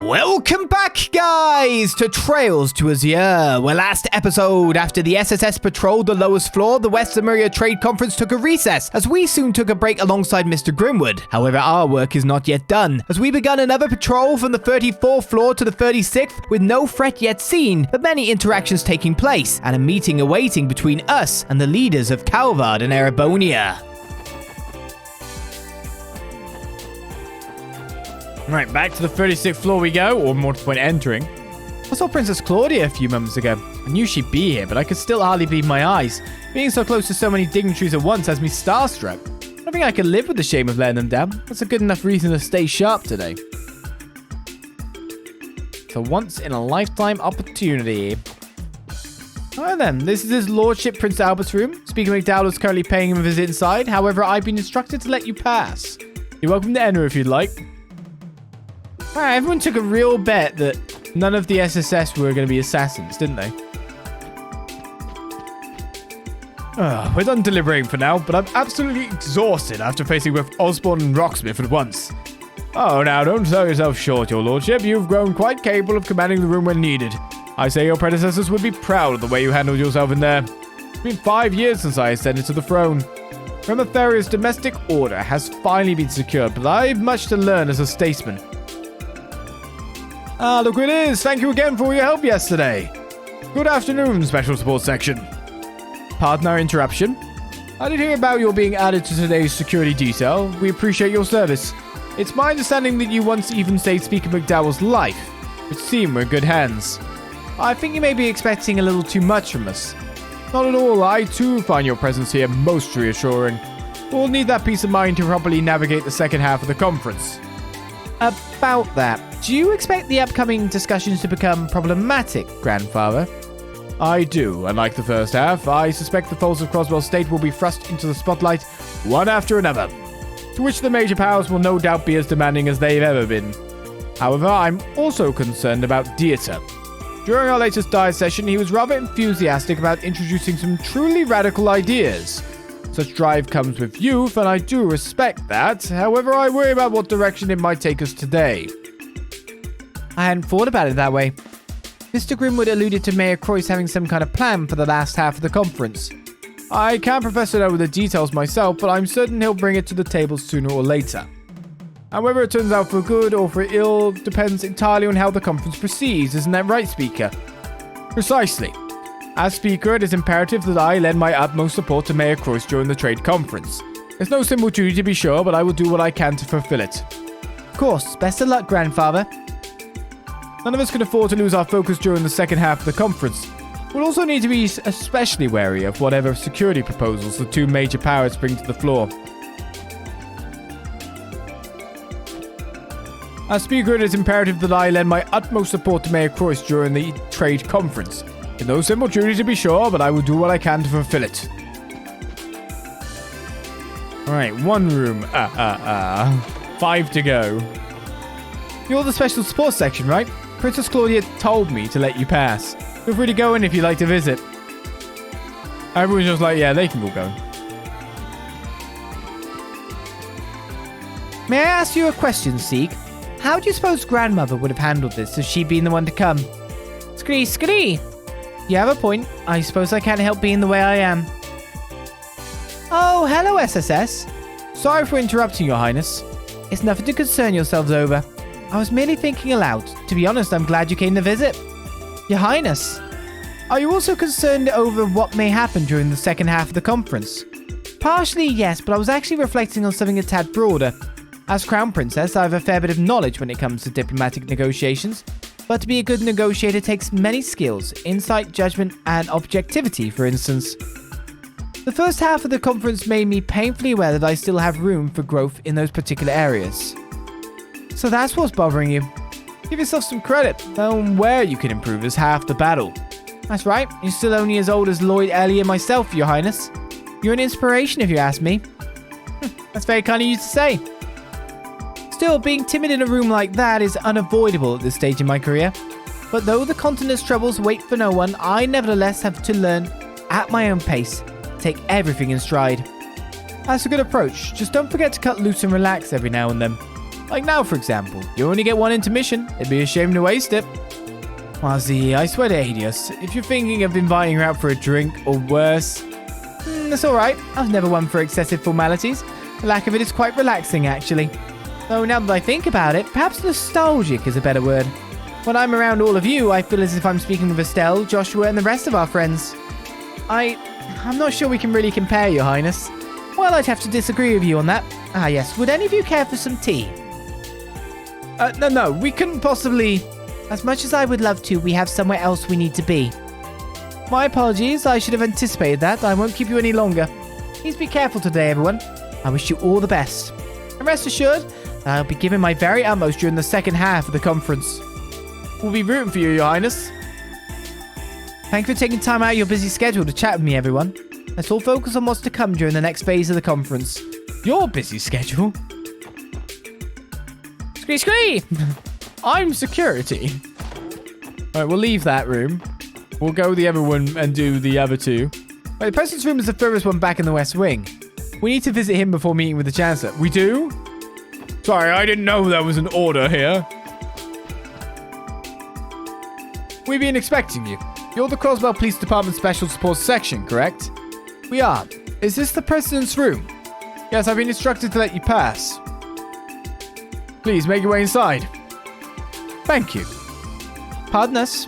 Welcome back, guys, to Trails to Azure, where last episode, after the SSS patrolled the lowest floor, the West Zemuria Trade Conference took a recess, as we soon took a break alongside Mr. Grimwood. However, our work is not yet done, as we begun another patrol from the 34th floor to the 36th, with no threat yet seen, but many interactions taking place, and a meeting awaiting between us and the leaders of Calvard and Erebonia. Right, back to the 36th floor we go, or more to the point, entering. I saw Princess Claudia a few moments ago. I knew she'd be here, but I could still hardly believe my eyes. Being so close to so many dignitaries at once has me starstruck. I don't think I can live with the shame of letting them down. That's a good enough reason to stay sharp today. It's a once-in-a-lifetime opportunity. Alright then, this is his lordship Prince Albert's room. Speaker McDowell is currently paying him a visit inside. However, I've been instructed to let you pass. You're welcome to enter if you'd like. Alright, everyone took a real bet that none of the SSS were going to be assassins, didn't they? We're done deliberating for now, but I'm absolutely exhausted after facing both Osborne and Rocksmith at once. Oh, now, don't sell yourself short, your lordship. You've grown quite capable of commanding the room when needed. I say your predecessors would be proud of the way you handled yourself in there. It's been 5 years since I ascended to the throne. Remetharia's domestic order has finally been secured, but I've much to learn as a statesman. Ah, look who it is. Thank you again for all your help yesterday. Good afternoon, Special Support Section. Pardon our interruption. I did hear about your being added to today's security detail. We appreciate your service. It's my understanding that you once even saved Speaker McDowell's life, which seemed we're in good hands. I think you may be expecting a little too much from us. Not at all. I too find your presence here most reassuring. We'll need that peace of mind to properly navigate the second half of the conference. About that, do you expect the upcoming discussions to become problematic, Grandfather? I do. Unlike the first half, I suspect the foes of Crossbell State will be thrust into the spotlight one after another, to which the major powers will no doubt be as demanding as they've ever been. However, I'm also concerned about Dieter. During our latest diet session, he was rather enthusiastic about introducing some truly radical ideas. Such drive comes with youth, and I do respect that. However, I worry about what direction it might take us today. I hadn't thought about it that way. Mr. Grimwood alluded to Mayor Croyce having some kind of plan for the last half of the conference. I can't profess to know the details myself, but I'm certain he'll bring it to the table sooner or later. And whether it turns out for good or for ill depends entirely on how the conference proceeds, isn't that right, Speaker? Precisely. As Speaker, it is imperative that I lend my utmost support to Mayor Croyce during the trade conference. It's no simple duty to be sure, but I will do what I can to fulfill it. Of course, best of luck, Grandfather. None of us can afford to lose our focus during the second half of the conference. We'll also need to be especially wary of whatever security proposals the two major powers bring to the floor. As Speaker, it is imperative that I lend my utmost support to Mayor Croyce during the trade conference. It's no simple duty to be sure, but I will do what I can to fulfill it. Alright, one room. 5 to go. You're the Special Support Section, right? Princess Claudia told me to let you pass. Feel free to go in if you'd like to visit. Everyone's just like, yeah, they can all go. May I ask you a question, Seek? How do you suppose Grandmother would have handled this if she'd been the one to come? Scree! You have a point. I suppose I can't help being the way I am. Oh, hello, SSS. Sorry for interrupting, Your Highness. It's nothing to concern yourselves over. I was merely thinking aloud. To be honest, I'm glad you came to visit. Your Highness, are you also concerned over what may happen during the second half of the conference? Partially, yes, but I was actually reflecting on something a tad broader. As Crown Princess, I have a fair bit of knowledge when it comes to diplomatic negotiations. But to be a good negotiator takes many skills, insight, judgment, and objectivity, for instance. The first half of the conference made me painfully aware that I still have room for growth in those particular areas. So that's what's bothering you. Give yourself some credit. Knowing where you can improve is half the battle. That's right, you're still only as old as Lloyd, Ellie, and myself, Your Highness. You're an inspiration if you ask me. That's very kind of you to say. Still, being timid in a room like that is unavoidable at this stage in my career. But though the continent's troubles wait for no one, I nevertheless have to learn, at my own pace, take everything in stride. That's a good approach. Just don't forget to cut loose and relax every now and then. Like now, for example, you only get one intermission. It'd be a shame to waste it. Ozzy, I swear to Adios, if you're thinking of inviting her out for a drink or worse, that's alright. I was never one for excessive formalities. The lack of it is quite relaxing, actually. Though now that I think about it, perhaps nostalgic is a better word. When I'm around all of you, I feel as if I'm speaking with Estelle, Joshua, and the rest of our friends. I'm not sure we can really compare, Your Highness. Well, I'd have to disagree with you on that. Ah, yes. Would any of you care for some tea? No, we couldn't possibly... As much as I would love to, we have somewhere else we need to be. My apologies, I should have anticipated that. I won't keep you any longer. Please be careful today, everyone. I wish you all the best. And rest assured, I'll be giving my very utmost during the second half of the conference. We'll be rooting for you, Your Highness. Thank you for taking time out of your busy schedule to chat with me, everyone. Let's all focus on what's to come during the next phase of the conference. Your busy schedule? Scree! I'm security. Alright, we'll leave that room. We'll go the other one and do the other two. Right, the President's room is the furthest one back in the West Wing. We need to visit him before meeting with the Chancellor. We do? Sorry, I didn't know there was an order here. We've been expecting you. You're the Crossbell Police Department Special Support Section, correct? We are. Is this the President's room? Yes, I've been instructed to let you pass. Please, make your way inside. Thank you. Pardon us.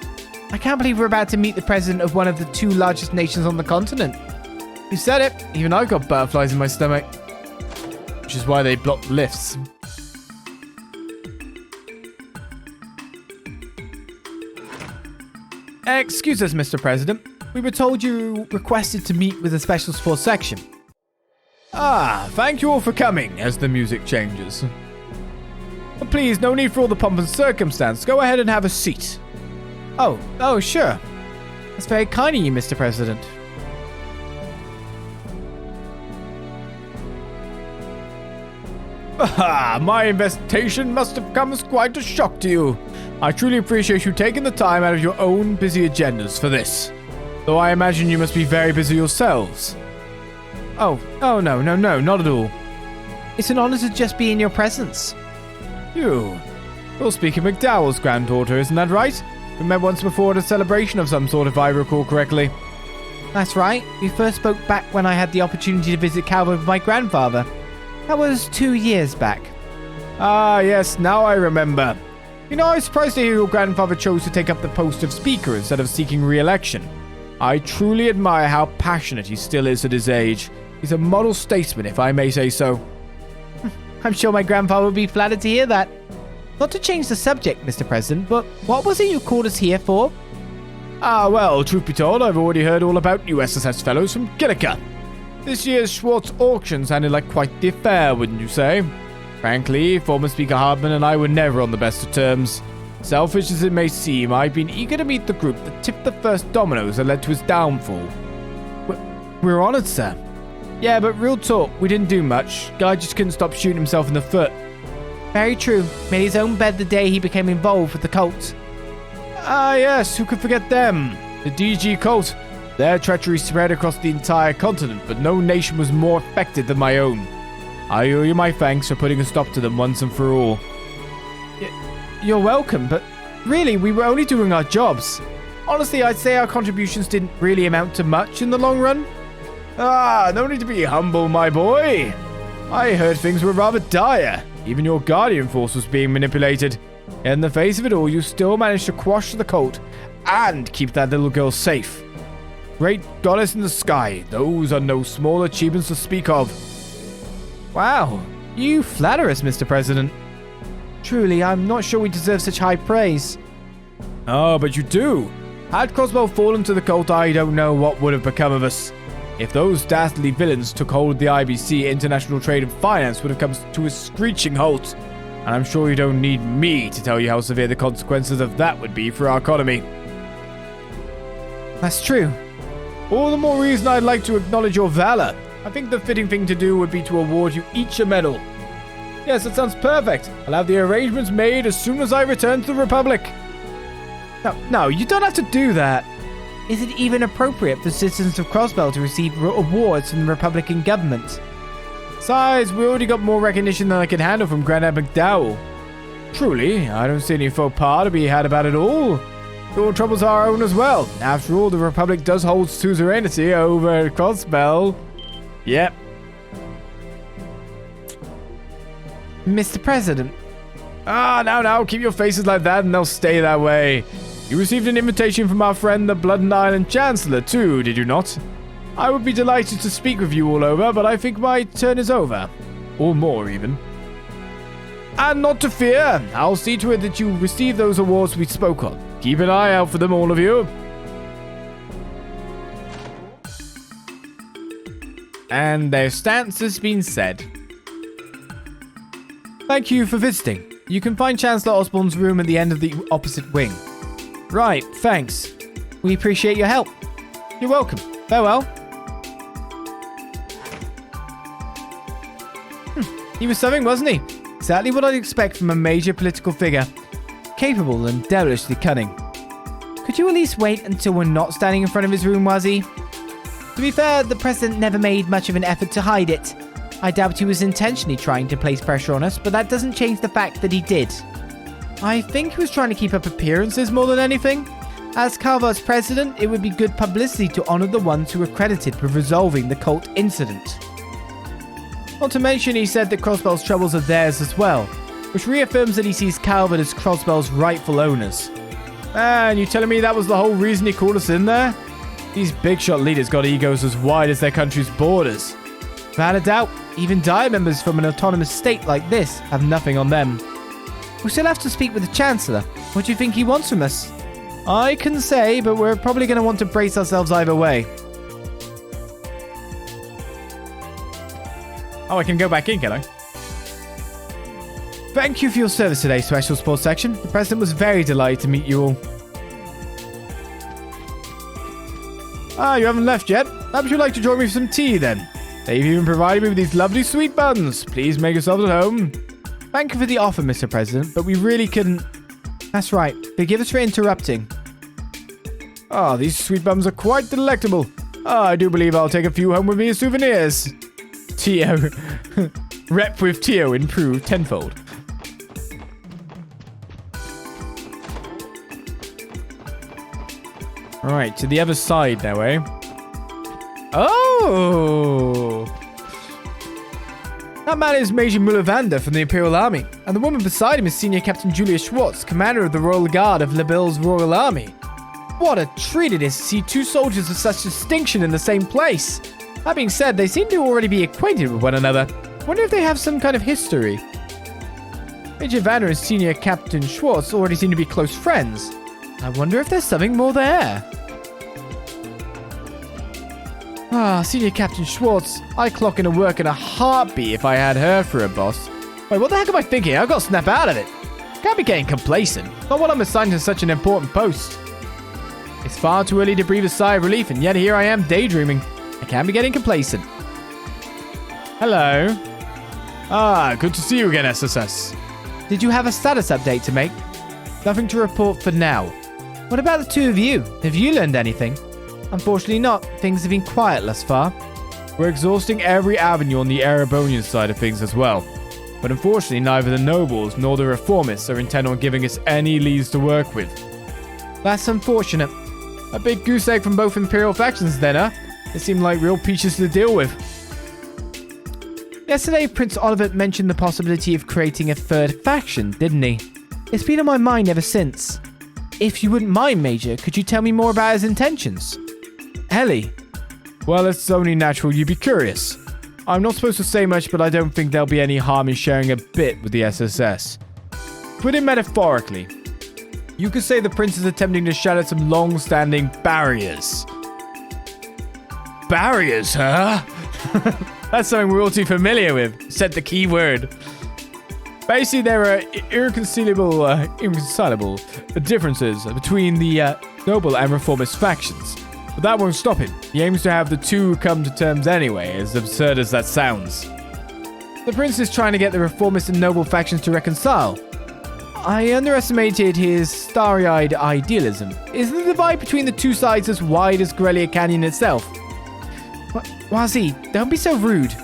I can't believe we're about to meet the President of one of the two largest nations on the continent. You said it. Even I've got butterflies in my stomach. Which is why they blocked lifts. Excuse us, Mr. President. We were told you requested to meet with the Special Support Section. Ah, thank you all for coming, as the music changes. But please, no need for all the pomp and circumstance. Go ahead and have a seat. Oh, sure. That's very kind of you, Mr. President. Ah, my invitation must have come as quite a shock to you. I truly appreciate you taking the time out of your own busy agendas for this. Though I imagine you must be very busy yourselves. Oh, no, not at all. It's an honor to just be in your presence. You're speaking McDowell's granddaughter, isn't that right? We met once before at a celebration of some sort, if I recall correctly. That's right. We first spoke back when I had the opportunity to visit Calvin with my grandfather. That was 2 years back. Ah, yes, now I remember. You know, I was surprised to hear your grandfather chose to take up the post of Speaker instead of seeking re-election. I truly admire how passionate he still is at his age. He's a model statesman, if I may say so. I'm sure my grandfather would be flattered to hear that. Not to change the subject, Mr. President, but what was it you called us here for? Ah, well, truth be told, I've already heard all about you SSS fellows from Gilliath. This year's Schwartz auction sounded like quite the affair, wouldn't you say? Frankly, former Speaker Hardman and I were never on the best of terms. Selfish as it may seem, I've been eager to meet the group that tipped the first dominoes that led to his downfall. We're honored, sir. Yeah, but real talk, we didn't do much. Guy just couldn't stop shooting himself in the foot. Very true. Made his own bed the day he became involved with the cult. Ah, yes, who could forget them? The DG cult. Their treachery spread across the entire continent, but no nation was more affected than my own. I owe you my thanks for putting a stop to them once and for all. You're welcome, but really, we were only doing our jobs. Honestly, I'd say our contributions didn't really amount to much in the long run. Ah, no need to be humble, my boy. I heard things were rather dire. Even your Guardian force was being manipulated. In the face of it all, you still managed to quash the cult and keep that little girl safe. Great goddess in the sky, those are no small achievements to speak of. Wow, you flatter us, Mr. President. Truly, I'm not sure we deserve such high praise. Oh, but you do. Had Crossbell fallen to the cult, I don't know what would have become of us. If those dastardly villains took hold of the IBC, international trade and finance would have come to a screeching halt. And I'm sure you don't need me to tell you how severe the consequences of that would be for our economy. That's true. All the more reason I'd like to acknowledge your valor. I think the fitting thing to do would be to award you each a medal. Yes, that sounds perfect. I'll have the arrangements made as soon as I return to the Republic. No, you don't have to do that. Is it even appropriate for citizens of Crossbell to receive awards from the Republican government? Besides, we already got more recognition than I can handle from Grandad McDowell. Truly, I don't see any faux pas to be had about it all. Your troubles are our own as well. After all, the Republic does hold suzerainty over Crossbell. Yep. Mr. President. Now, keep your faces like that and they'll stay that way. You received an invitation from our friend, the Blood and Iron Chancellor, too, did you not? I would be delighted to speak with you all over, but I think my turn is over. Or more, even. And not to fear, I'll see to it that you receive those awards we spoke of. Keep an eye out for them, all of you. And their stance has been said. Thank you for visiting. You can find Chancellor Osborne's room at the end of the opposite wing. Right, thanks. We appreciate your help. You're welcome. Farewell. He was something, wasn't he? Exactly what I'd expect from a major political figure. Capable and devilishly cunning. Could you at least wait until we're not standing in front of his room, Wazzy? To be fair, the President never made much of an effort to hide it. I doubt he was intentionally trying to place pressure on us, but that doesn't change the fact that he did. I think he was trying to keep up appearances more than anything. As Calvart's president, it would be good publicity to honor the ones who were credited with resolving the cult incident. Not to mention, he said that Crossbell's troubles are theirs as well, which reaffirms that he sees Calvert as Crossbell's rightful owners. Man, you telling me that was the whole reason he called us in there? These big shot leaders got egos as wide as their country's borders. Without a doubt, even dire members from an autonomous state like this have nothing on them. We'll still have to speak with the Chancellor. What do you think he wants from us? I can say, but we're probably going to want to brace ourselves either way. Oh, I can go back in, can I? Thank you for your service today, Special Sports Section. The President was very delighted to meet you all. You haven't left yet? Perhaps you'd like to join me for some tea, then? They've even provided me with these lovely sweet buns. Please make yourselves at home. Thank you for the offer, Mr. President, but we really couldn't... That's right. Forgive us for interrupting. These sweet buns are quite delectable. I do believe I'll take a few home with me as souvenirs. Tio. Rep with Tio improved tenfold. Alright, to the other side now, eh? Oh! That man is Major Mulavander from the Imperial Army, and the woman beside him is Senior Captain Julia Schwartz, commander of the Royal Guard of Labelle's Royal Army. What a treat it is to see two soldiers of such distinction in the same place. That being said, they seem to already be acquainted with one another. Wonder if they have some kind of history. Major Vander and Senior Captain Schwartz already seem to be close friends. I wonder if there's something more there. Senior Captain Schwartz. I'd clock into work in a heartbeat if I had her for a boss. Wait, what the heck am I thinking? I've got to snap out of it. Can't be getting complacent. Not when I'm assigned to such an important post. It's far too early to breathe a sigh of relief, and yet here I am daydreaming. I can't be getting complacent. Hello. Good to see you again, SSS. Did you have a status update to make? Nothing to report for now. What about the two of you? Have you learned anything? Unfortunately not. Things have been quiet thus far. We're exhausting every avenue on the Erebonian side of things as well. But unfortunately, neither the nobles nor the reformists are intent on giving us any leads to work with. That's unfortunate. A big goose egg from both Imperial factions then, huh? They seem like real peaches to deal with. Yesterday, Prince Oliver mentioned the possibility of creating a third faction, didn't he? It's been on my mind ever since. If you wouldn't mind, Major, could you tell me more about his intentions? Ellie. Well, it's only natural you'd be curious. I'm not supposed to say much, but I don't think there'll be any harm in sharing a bit with the SSS. Put it metaphorically. You could say the prince is attempting to shatter some long-standing barriers. Barriers, huh? That's something we're all too familiar with, said the key word. Basically, there are irreconcilable differences between the noble and reformist factions. But that won't stop him. He aims to have the two come to terms anyway, as absurd as that sounds. The prince is trying to get the reformist and noble factions to reconcile. I underestimated his starry-eyed idealism. Isn't the divide between the two sides as wide as Corellia Canyon itself? Wazzy, don't be so rude.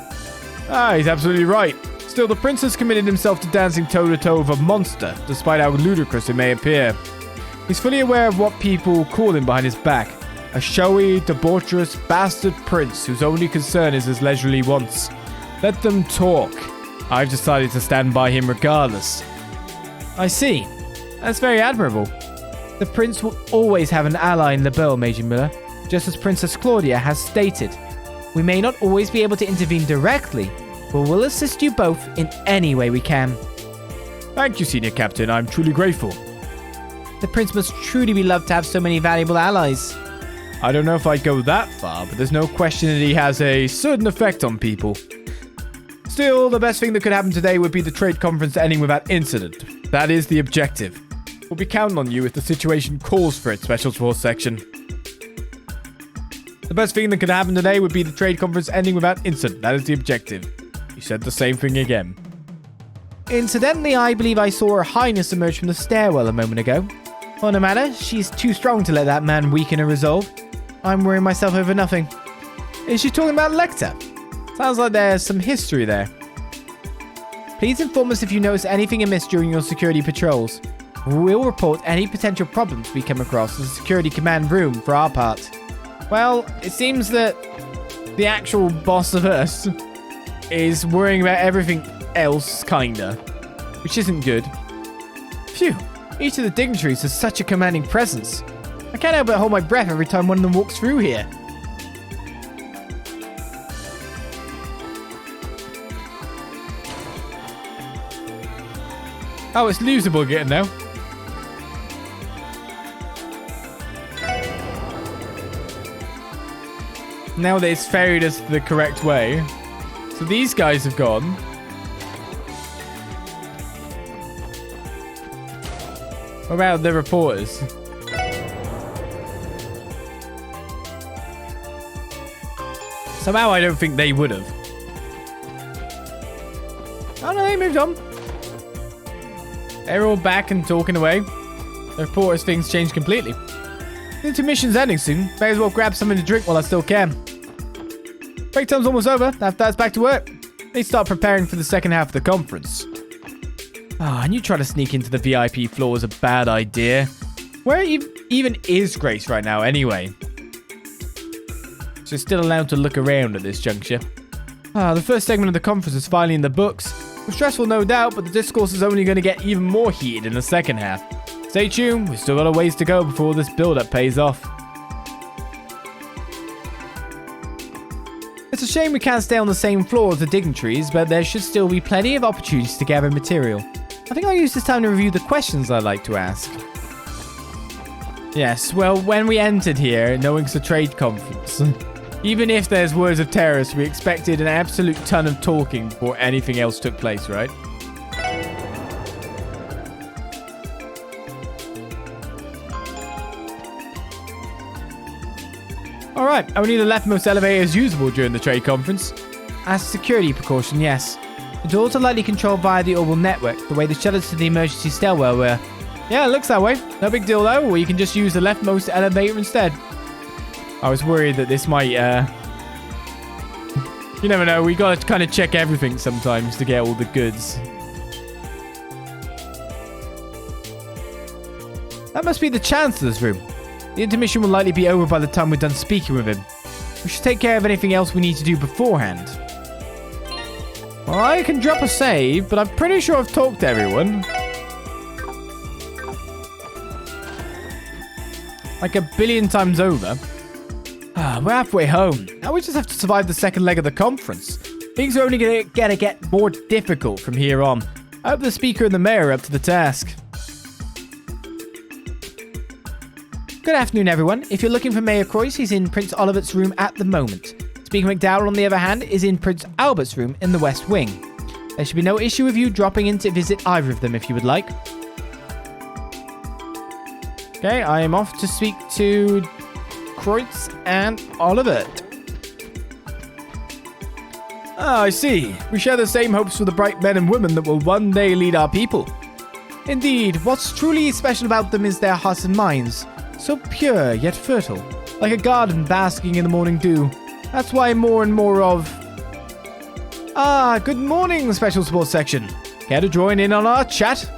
He's absolutely right. Still, the prince has committed himself to dancing toe-to-toe with a monster, despite how ludicrous it may appear. He's fully aware of what people call him behind his back. A showy, debaucherous, bastard prince whose only concern is his leisurely wants. Let them talk. I've decided to stand by him regardless. I see. That's very admirable. The prince will always have an ally in the Belle, Major Miller, just as Princess Claudia has stated. We may not always be able to intervene directly, but we'll assist you both in any way we can. Thank you, Senior Captain. I'm truly grateful. The prince must truly be loved to have so many valuable allies. I don't know if I'd go that far, but there's no question that he has a certain effect on people. Still, the best thing that could happen today would be the trade conference ending without incident. That is the objective. We'll be counting on you if the situation calls for it, Special Force Section. The best thing that could happen today would be the trade conference ending without incident. That is the objective. You said the same thing again. Incidentally, I believe I saw Her Highness emerge from the stairwell a moment ago. Well, no matter, she's too strong to let that man weaken her resolve. I'm worrying myself over nothing. Is she talking about Lecter? Sounds like there's some history there. Please inform us if you notice anything amiss during your security patrols. We'll report any potential problems we come across in the security command room for our part. Well, it seems that the actual boss of us is worrying about everything else, kinda. Which isn't good. Phew. Each of the dignitaries has such a commanding presence. I can't help but hold my breath every time one of them walks through here. Oh, it's losable again now. Now that it's ferried us the correct way. So these guys have gone. What about the reporters? Somehow I don't think they would have. Oh no, they moved on. They're all back and talking away. The reporters' things changed completely. The intermission's ending soon. May as well grab something to drink while I still can. Break time's almost over. After that's back to work. They start preparing for the second half of the conference. And you try to sneak into the VIP floor is a bad idea. Where even is Grace right now anyway? She's still allowed to look around at this juncture. The first segment of the conference is finally in the books. Stressful, no doubt, but the discourse is only going to get even more heated in the second half. Stay tuned, we've still got a ways to go before this build-up pays off. It's a shame we can't stay on the same floor as the dignitaries, but there should still be plenty of opportunities to gather material. I think I'll use this time to review the questions I'd like to ask. Yes, well, when we entered here, knowing it's a trade conference, even if there's words of terrorists, we expected an absolute ton of talking before anything else took place, right? Alright, only the leftmost elevator is usable during the trade conference. As a security precaution, yes. The doors are likely controlled via the orbital network, the way the shutters to the emergency stairwell were. Yeah, it looks that way. No big deal though, or you can just use the leftmost elevator instead. I was worried that this might, you never know, we gotta kind of check everything sometimes to get all the goods. That must be the Chancellor's room. The intermission will likely be over by the time we're done speaking with him. We should take care of anything else we need to do beforehand. Well, I can drop a save, but I'm pretty sure I've talked to everyone. Like a billion times over. We're halfway home. Now we just have to survive the second leg of the conference. Things are only going to get more difficult from here on. I hope the speaker and the mayor are up to the task. Good afternoon, everyone. If you're looking for Mayor Croyce, he's in Prince Oliver's room at the moment. Speaker McDowell, on the other hand, is in Prince Albert's room in the West Wing. There should be no issue with you dropping in to visit either of them if you would like. Okay, I am off to speak to Croyce and Oliver. I see. We share the same hopes for the bright men and women that will one day lead our people. Indeed, what's truly special about them is their hearts and minds. So pure, yet fertile. Like a garden basking in the morning dew. That's why more and more of... Good morning, Special Support Section. Care to join in on our chat?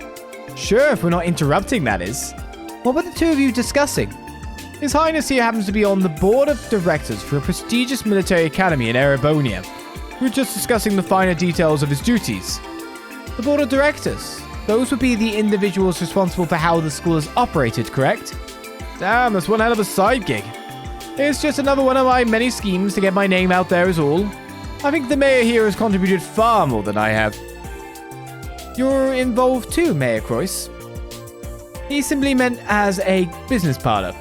Sure, if we're not interrupting, that is. What were the two of you discussing? His Highness here happens to be on the board of directors for a prestigious military academy in Erebonia. We were just discussing the finer details of his duties. The board of directors? Those would be the individuals responsible for how the school is operated, correct? Damn, that's one hell of a side gig. It's just another one of my many schemes to get my name out there is all. I think the mayor here has contributed far more than I have. You're involved too, Mayor Croyce. He simply meant as a business partner.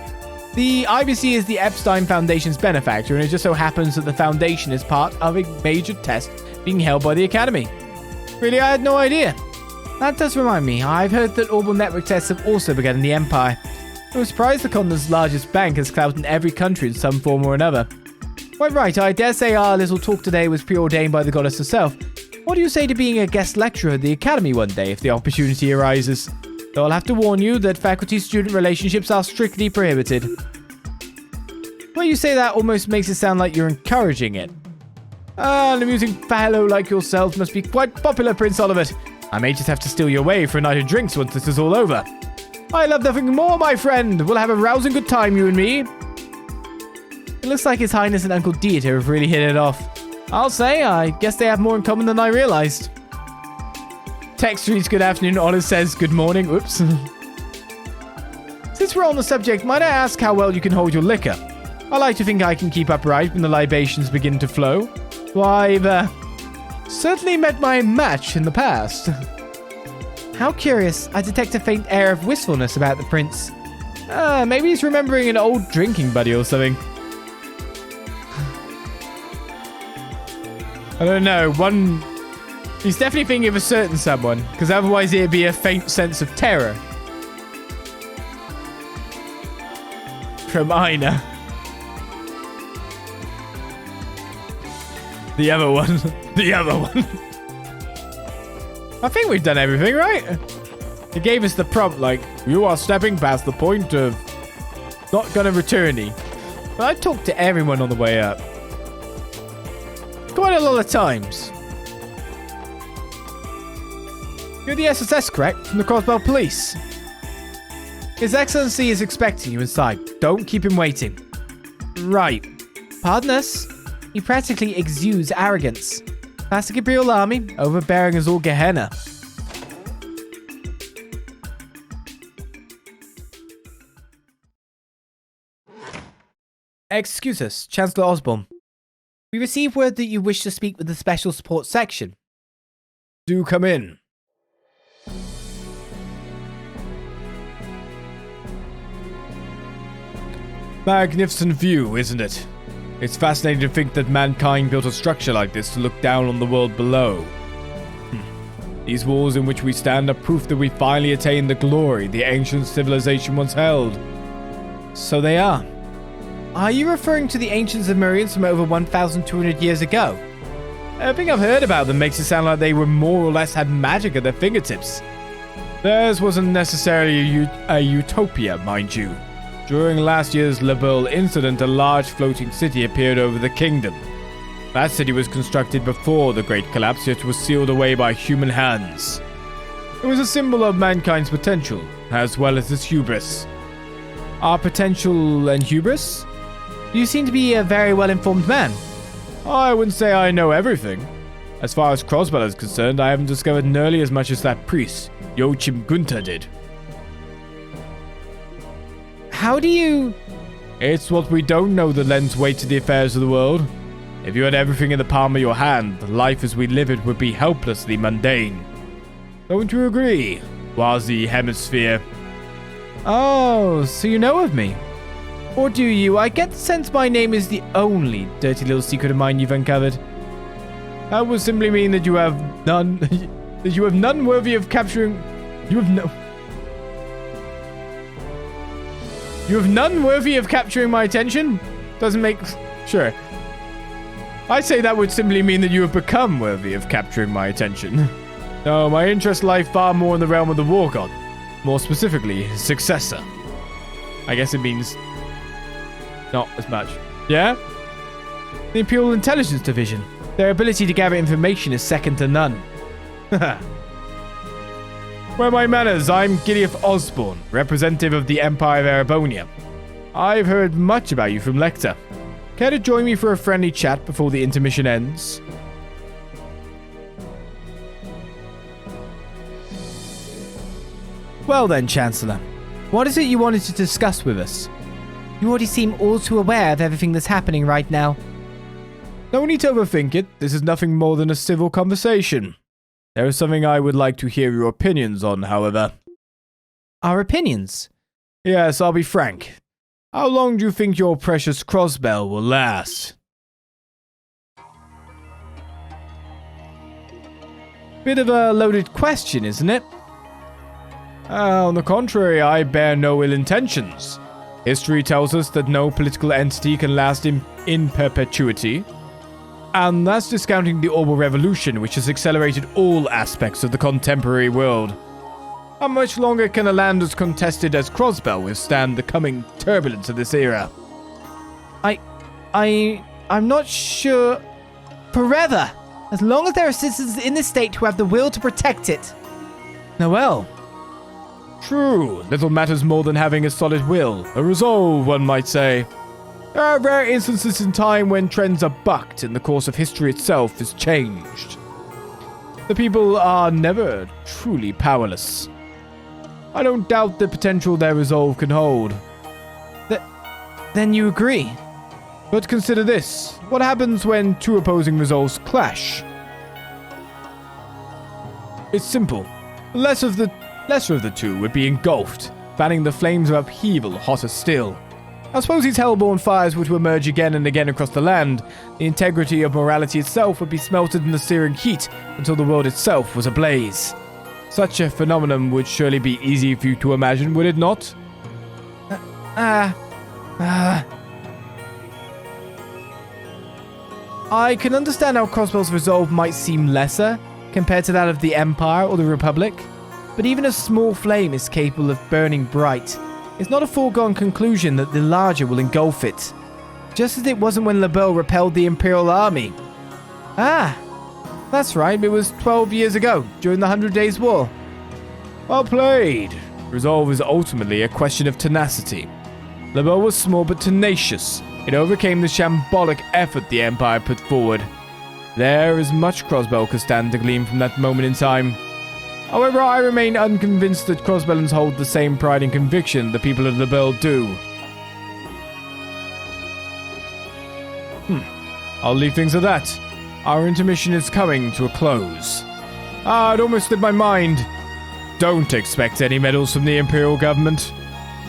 The IBC is the Epstein Foundation's benefactor, and it just so happens that the foundation is part of a major test being held by the Academy. Really, I had no idea. That does remind me, I've heard that Orbital network tests have also begun in the Empire. I was surprised the continent's largest bank has clout in every country in some form or another. Quite right, I dare say our little talk today was preordained by the goddess herself. What do you say to being a guest lecturer at the Academy one day if the opportunity arises? Though I'll have to warn you that faculty-student relationships are strictly prohibited. Well, you say that almost makes it sound like you're encouraging it. An amusing fellow like yourself must be quite popular, Prince Oliver. I may just have to steal you away for a night of drinks once this is all over. I love nothing more, my friend. We'll have a rousing good time, you and me. It looks like His Highness and Uncle Dieter have really hit it off. I'll say, I guess they have more in common than I realized. Text reads good afternoon, Olive says good morning. Oops. Since we're on the subject, might I ask how well you can hold your liquor? I like to think I can keep upright when the libations begin to flow. Well, I've certainly met my match in the past. How curious, I detect a faint air of wistfulness about the prince. Maybe he's remembering an old drinking buddy or something. I don't know, he's definitely thinking of a certain someone, because otherwise it'd be a faint sense of terror. From Ina. The other one. The other one. I think we've done everything, right? It gave us the prompt, like, you are stepping past the point of not gonna returning. But I talked to everyone on the way up. Quite a lot of times. You're the SSS, correct? From the Crossbell Police. His Excellency is expecting you inside. Don't keep him waiting. Right. Pardon us? He practically exudes arrogance. Past the Gabriel army, overbearing as all Gehenna. Excuse us, Chancellor Osborne. We received word that you wish to speak with the Special Support Section. Do come in. Magnificent view, isn't it? It's fascinating to think that mankind built a structure like this to look down on the world below. These walls in which we stand are proof that we finally attained the glory the ancient civilization once held. So they are. Are you referring to the ancient Zemurians from over 1,200 years ago? Everything I've heard about them makes it sound like they were more or less had magic at their fingertips. Theirs wasn't necessarily a utopia, mind you. During last year's Labelle incident, a large floating city appeared over the kingdom. That city was constructed before the Great Collapse, yet was sealed away by human hands. It was a symbol of mankind's potential, as well as its hubris. Our potential and hubris? You seem to be a very well-informed man. I wouldn't say I know everything. As far as Crossbell is concerned, I haven't discovered nearly as much as that priest, Joachim Gunther, did. How do you... It's what we don't know that lends weight to the affairs of the world. If you had everything in the palm of your hand, life as we live it would be helplessly mundane. Don't you agree, Wazi Hemisphere? Oh, so you know of me. Or do you? I get the sense my name is the only dirty little secret of mine you've uncovered. That would simply mean that you have none... that you have none worthy of capturing... You have none worthy of capturing my attention? Doesn't make... Sure. I say that would simply mean that you have become worthy of capturing my attention. No, my interests lie far more in the realm of the War God. More specifically, his successor. I guess it means... not as much. Yeah? The Imperial Intelligence Division. Their ability to gather information is second to none. Well, my manners, I'm Gilliath Osborne, representative of the Empire of Erebonia. I've heard much about you from Lecter. Care to join me for a friendly chat before the intermission ends? Well then, Chancellor. What is it you wanted to discuss with us? You already seem all too aware of everything that's happening right now. No need to overthink it. This is nothing more than a civil conversation. There is something I would like to hear your opinions on, however. Our opinions? Yes, I'll be frank. How long do you think your precious Crossbell will last? Bit of a loaded question, isn't it? On the contrary, I bear no ill intentions. History tells us that no political entity can last in perpetuity. And that's discounting the Orbital Revolution, which has accelerated all aspects of the contemporary world. How much longer can a land as contested as Crossbell withstand the coming turbulence of this era? I'm not sure. Forever! As long as there are citizens in this state who have the will to protect it. Noel. True, little matters more than having a solid will, a resolve, one might say. There are rare instances in time when trends are bucked and the course of history itself is changed. The people are never truly powerless. I don't doubt the potential their resolve can hold. Then you agree? But consider this. What happens when two opposing resolves clash? It's simple. The lesser of the two would be engulfed, fanning the flames of upheaval hotter still. I suppose these hellborn fires were to emerge again and again across the land. The integrity of morality itself would be smelted in the searing heat until the world itself was ablaze. Such a phenomenon would surely be easy for you to imagine, would it not? I can understand how Crossbell's resolve might seem lesser compared to that of the Empire or the Republic, but even a small flame is capable of burning bright. It's not a foregone conclusion that the larger will engulf it, just as it wasn't when LeBeau repelled the Imperial Army. That's right, it was 12 years ago, during the 100 Days' War. Well played. Resolve is ultimately a question of tenacity. LeBeau was small but tenacious. It overcame the shambolic effort the Empire put forward. There is much Crossbell could stand to glean from that moment in time. However, I remain unconvinced that Crossbellans hold the same pride and conviction the people of LeBeau do. I'll leave things at that. Our intermission is coming to a close. It almost slipped my mind. Don't expect any medals from the Imperial government.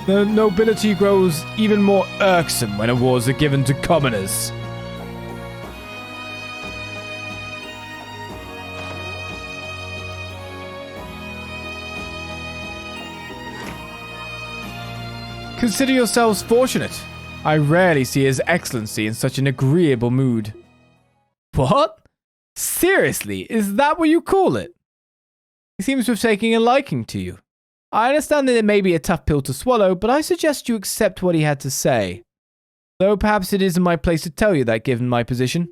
The nobility grows even more irksome when awards are given to commoners. Consider yourselves fortunate. I rarely see His Excellency in such an agreeable mood. What? Seriously, is that what you call it? He seems to have taken a liking to you. I understand that it may be a tough pill to swallow, but I suggest you accept what he had to say. Though perhaps it isn't my place to tell you that given my position.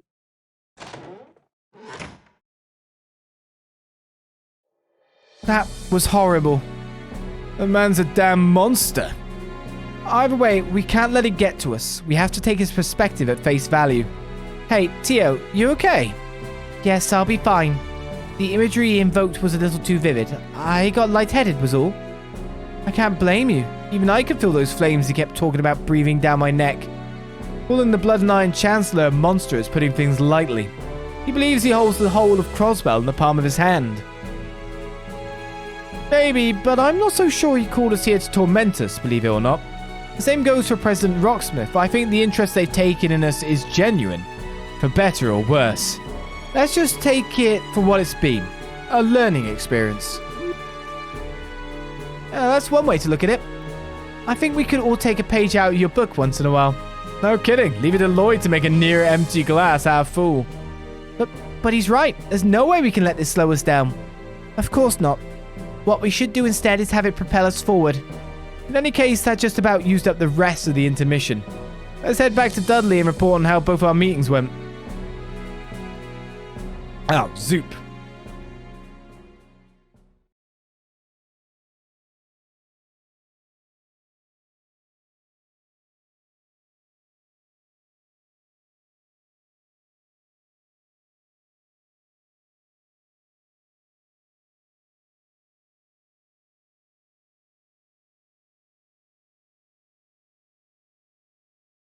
That was horrible. The man's a damn monster. Either way, we can't let it get to us. We have to take his perspective at face value. Hey, Tio, you okay? Yes, I'll be fine. The imagery he invoked was a little too vivid. I got lightheaded was all. I can't blame you. Even I could feel those flames he kept talking about breathing down my neck. Calling the Blood and Iron Chancellor a monster is putting things lightly. He believes he holds the whole of Crossbell in the palm of his hand. Maybe, but I'm not so sure he called us here to torment us, believe it or not. The same goes for President Rocksmith. I think the interest they've taken in us is genuine, for better or worse. Let's just take it for what it's been, a learning experience. That's one way to look at it. I think we could all take a page out of your book once in a while. No kidding, leave it to Lloyd to make a near empty glass half full. But he's right, there's no way we can let this slow us down. Of course not. What we should do instead is have it propel us forward. In any case, that just about used up the rest of the intermission. Let's head back to Dudley and report on how both our meetings went. Oh, Zoop.